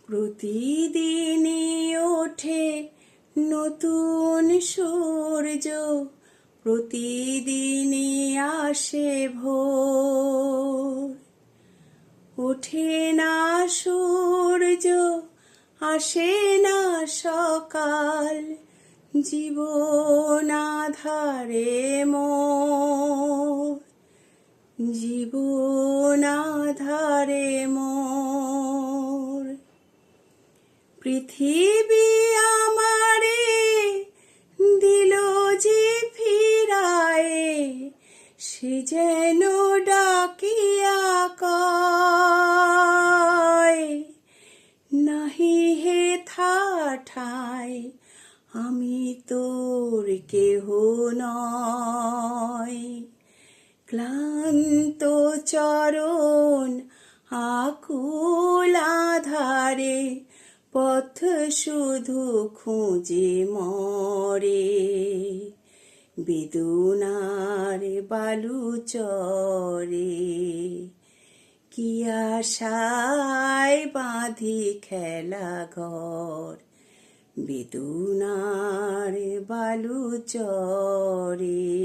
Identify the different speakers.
Speaker 1: প্রতিদিনই ওঠে নতুন সূর্য, প্রতিদিনই আসে ভোর। ওঠে না সূর্য, আসে না সকাল, জীবন আঁধারে মোর, জীবন আঁধারে মোর। পৃথিবী আমারে দিল যে ফিরায়ে, সে যেন ডাকিয়া কয়, নাহি হে ঠাই আমি তোর কেহ নয়। ক্লান্ত চরণ আকুল আধারে, পথ শুধু খুঁজে মরে। বেদনার বালু চরে, কি আশায় বাঁধি খেলা ঘর, বেদনার বালু চরে।